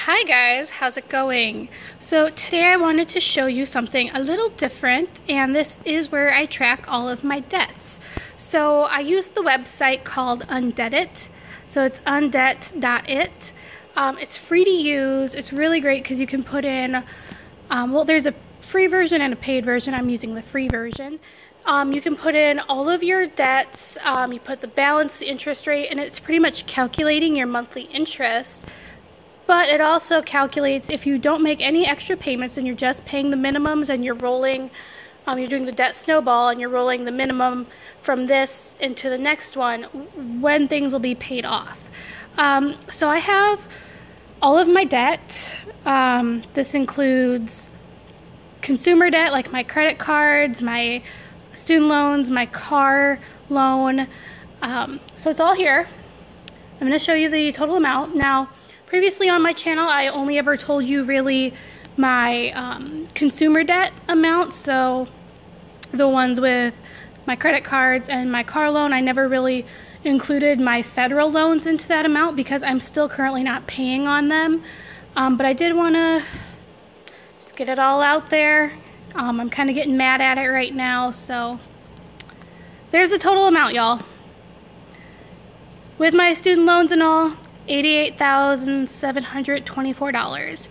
Hi guys, how's it going? So today I wanted to show you something a little different, and this is where I track all of my debts. So I use the website called Undebt.it. So it's Undebt.it. It's free to use. It's really great because you can put in, well, there's a free version and a paid version. I'm using the free version. You can put in all of your debts, you put the balance, the interest rate, and it's pretty much calculating your monthly interest. But it also calculates if you don't make any extra payments and you're just paying the minimums and you're rolling, you're doing the debt snowball and you're rolling the minimum from this into the next one, when things will be paid off. So I have all of my debt. This includes consumer debt like my credit cards, my student loans, my car loan. So it's all here. I'm going to show you the total amount. Now, previously on my channel, I only ever told you really my consumer debt amount, so the ones with my credit cards and my car loan. I never really included my federal loans into that amount because I'm still currently not paying on them. But I did want to just get it all out there. I'm kind of getting mad at it right now, so there's the total amount, y'all. With my student loans and all, $88,724.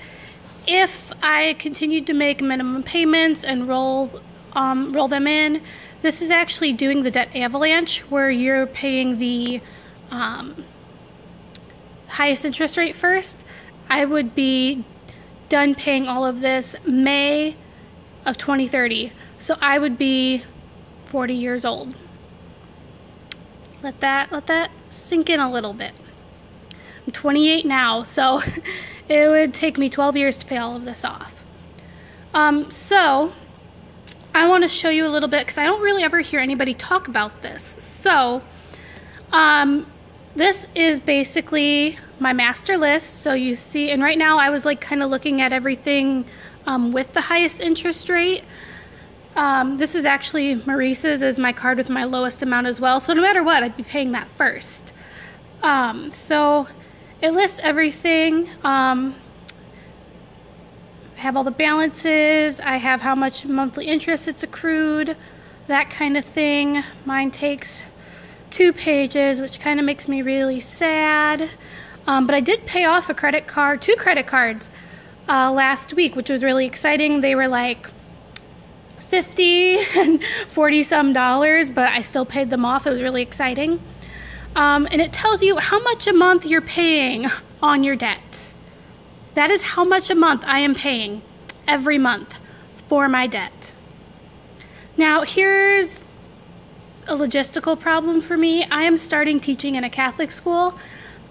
If I continued to make minimum payments and roll them in, this is actually doing the debt avalanche where you're paying the highest interest rate first. I would be done paying all of this May of 2030. So I would be 40 years old. Let that sink in a little bit. I'm 28 now, so it would take me 12 years to pay all of this off. So I want to show you a little bit because I don't really ever hear anybody talk about this. So this is basically my master list. So you see, and right now I was like kind of looking at everything with the highest interest rate. This is actually Maurice's, is my card with my lowest amount as well. So no matter what, I'd be paying that first. So it lists everything. I have all the balances. I have how much monthly interest it's accrued, that kind of thing. Mine takes 2 pages, which kind of makes me really sad. But I did pay off a credit card, 2 credit cards last week, which was really exciting. They were like $50 and $40 some, but I still paid them off. It was really exciting. And it tells you how much a month you're paying on your debt. That is how much a month I am paying every month for my debt. Now here's a logistical problem for me. I am starting teaching in a Catholic school.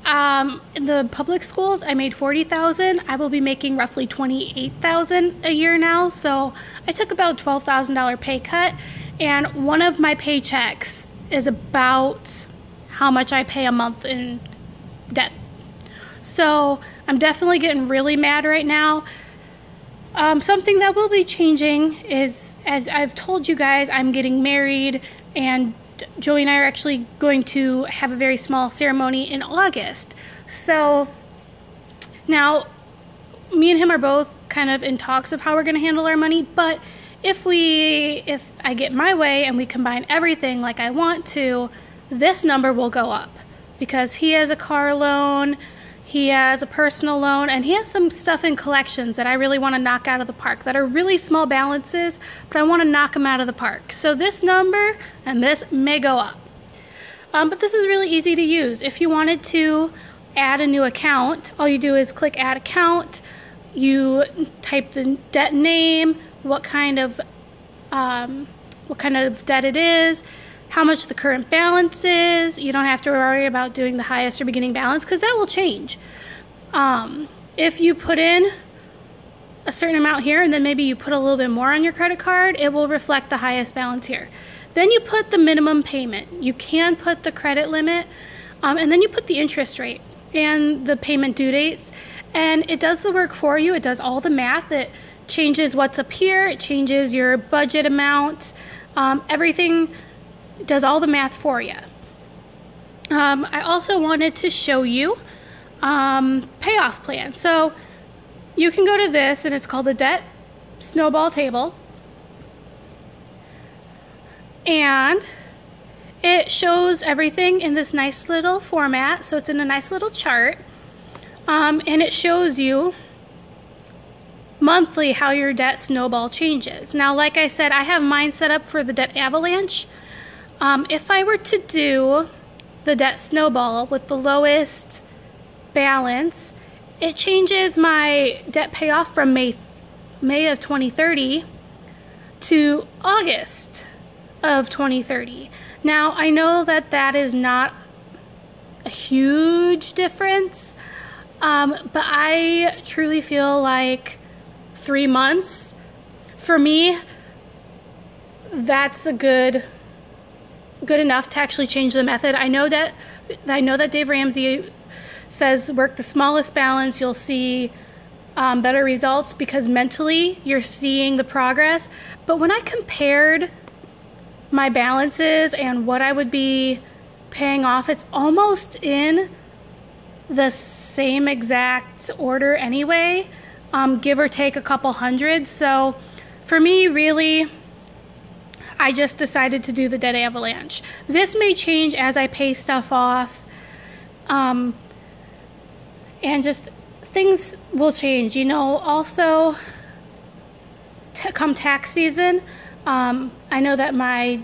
In the public schools, I made $40,000. I will be making roughly $28,000 a year now. So I took about a $12,000 pay cut, and one of my paychecks is about how much I pay a month in debt. So I'm definitely getting really mad right now. Something that will be changing is, as I've told you guys, I'm getting married, and Joey and I are actually going to have a very small ceremony in August. So now me and him are both kind of in talks of how we're going to handle our money, but if I get my way and we combine everything like I want to, this number will go up because he has a car loan, he has a personal loan, and he has some stuff in collections that I really want to knock out of the park that are really small balances, but I want to knock them out of the park. So this number and this may go up. But this is really easy to use. If you wanted to add a new account, all you do is click Add Account. You type the debt name, what kind of debt it is, how much the current balance is. You don't have to worry about doing the highest or beginning balance because that will change. If you put in a certain amount here and then maybe you put a little bit more on your credit card, it will reflect the highest balance here. Then you put the minimum payment. You can put the credit limit, and then you put the interest rate and the payment due dates, and it does the work for you. It does all the math. It changes what's up here. It changes your budget amount. Everything does all the math for you. I also wanted to show you payoff plan. So you can go to this, and it's called the Debt Snowball Table. And it shows everything in this nice little format, so it's in a nice little chart. And it shows you monthly how your debt snowball changes. Now, like I said, I have mine set up for the debt avalanche. If I were to do the debt snowball with the lowest balance, it changes my debt payoff from May of 2030 to August of 2030. Now, I know that that is not a huge difference, but I truly feel like 3 months, for me, that's a good enough to actually change the method. I know that Dave Ramsey says work the smallest balance, you'll see better results because mentally you're seeing the progress. But when I compared my balances and what I would be paying off, it's almost in the same exact order anyway, give or take a couple hundred. So for me, really, I just decided to do the debt avalanche. This may change as I pay stuff off, and just things will change, you know. Also, come tax season, I know that my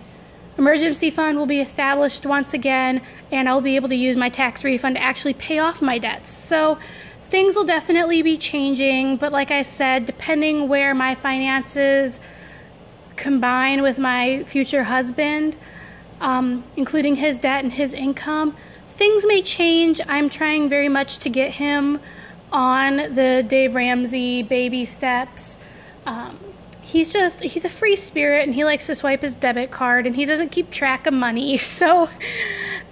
emergency fund will be established once again, and I'll be able to use my tax refund to actually pay off my debts. So things will definitely be changing, but like I said, depending where my finances combine with my future husband, including his debt and his income, things may change. I'm trying very much to get him on the Dave Ramsey baby steps. He's a free spirit, and he likes to swipe his debit card, and he doesn't keep track of money. So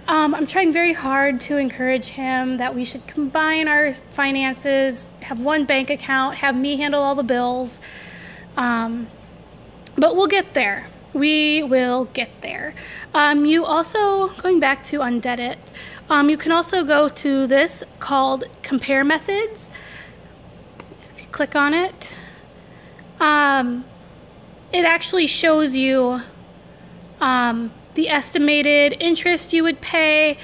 I'm trying very hard to encourage him that we should combine our finances, have one bank account, have me handle all the bills. But we'll get there. We will get there. You also, going back to Undebt.it, you can also go to this called Compare Methods. If you click on it, it actually shows you the estimated interest you would pay,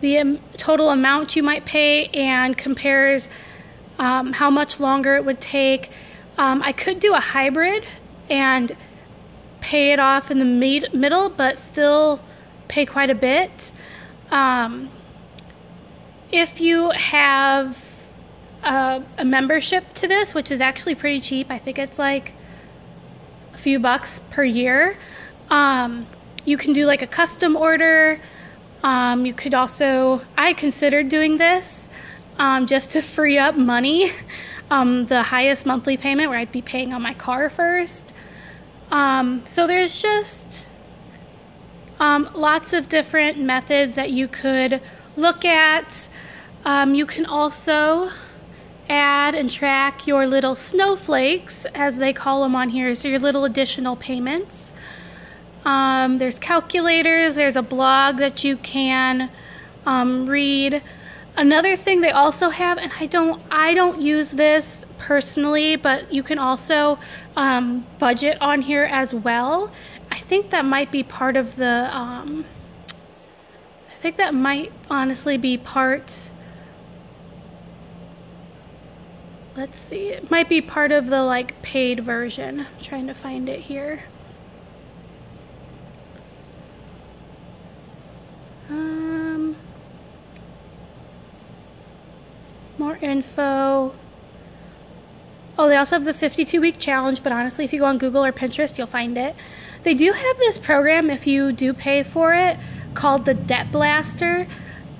the total amount you might pay, and compares how much longer it would take. I could do a hybrid and pay it off in the middle, but still pay quite a bit. If you have a membership to this, which is actually pretty cheap, I think it's like a few bucks per year, you can do like a custom order. You could also, I considered doing this just to free up money, the highest monthly payment where I'd be paying on my car first. So there's just lots of different methods that you could look at. You can also add and track your little snowflakes, as they call them on here, so your little additional payments. There's calculators, there's a blog that you can read. Another thing they also have, and I don't use this personally, but you can also budget on here as well. I think that might be part of the I think that might honestly be part, let's see, it might be part of the like paid version. I'm trying to find it here. More info. Oh, they also have the 52-week challenge, but honestly, if you go on Google or Pinterest, you'll find it. They do have this program, if you do pay for it, called the Debt Blaster,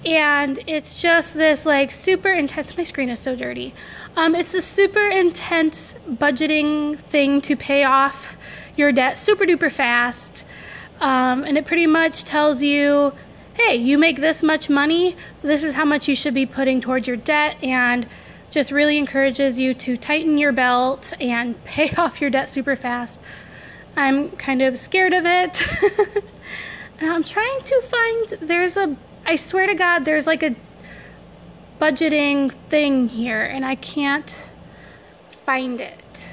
and it's just this like super intense, my screen is so dirty. It's a super intense budgeting thing to pay off your debt super duper fast, and it pretty much tells you, hey, you make this much money, this is how much you should be putting towards your debt, and just really encourages you to tighten your belt and pay off your debt super fast. I'm kind of scared of it. And I'm trying to find, I swear to God, there's like a budgeting thing here, and I can't find it.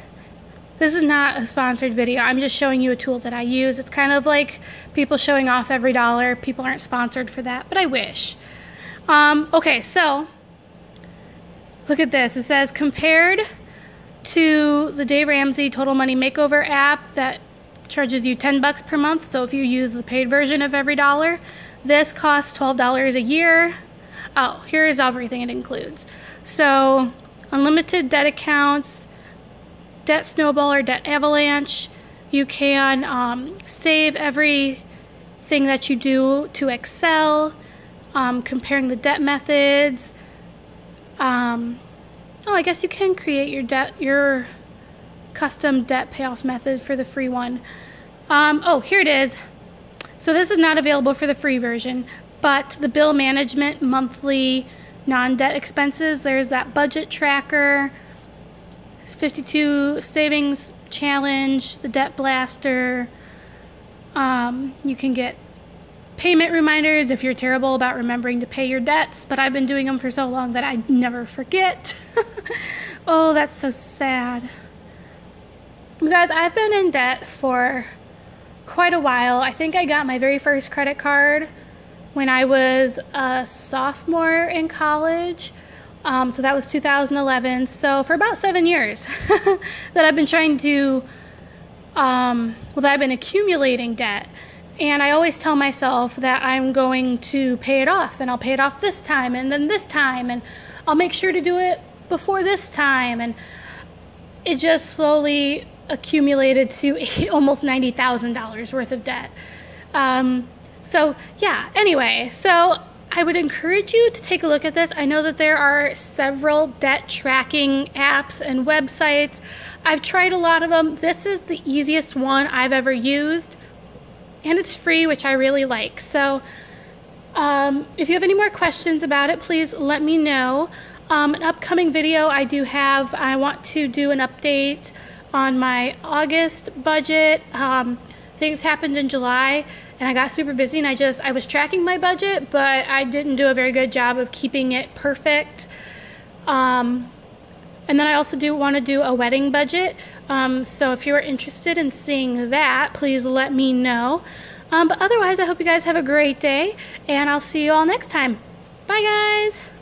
This is not a sponsored video. I'm just showing you a tool that I use. It's kind of like people showing off every dollar. People aren't sponsored for that, but I wish. Okay, so look at this. It says compared to the Dave Ramsey Total Money Makeover app that charges you $10 per month. So if you use the paid version of every dollar, this costs $12 a year. Oh, here's everything it includes. So unlimited debt accounts, debt snowball or debt avalanche. You can save everything that you do to Excel, comparing the debt methods. Oh, I guess you can create your custom debt payoff method for the free one. Oh, here it is. So this is not available for the free version, but the bill management monthly non-debt expenses, there's that budget tracker, 52 savings challenge, the debt blaster. You can get payment reminders if you're terrible about remembering to pay your debts, but I've been doing them for so long that I never forget. Oh, that's so sad. You guys, I've been in debt for quite a while. I think I got my very first credit card when I was a sophomore in college. So that was 2011. So for about 7 years that I've been trying to, that I've been accumulating debt. And I always tell myself that I'm going to pay it off, and I'll pay it off this time and then this time, and I'll make sure to do it before this time. And it just slowly accumulated to almost $90,000 worth of debt. So yeah, anyway, so I would encourage you to take a look at this. I know that there are several debt tracking apps and websites. I've tried a lot of them. This is the easiest one I've ever used, and it's free, which I really like. So if you have any more questions about it, please let me know. An upcoming video I want to do an update on my August budget. Things happened in July and I got super busy, and I was tracking my budget, but I didn't do a very good job of keeping it perfect. And then I also want to do a wedding budget. So if you're interested in seeing that, please let me know. But otherwise, I hope you guys have a great day, and I'll see you all next time. Bye, guys.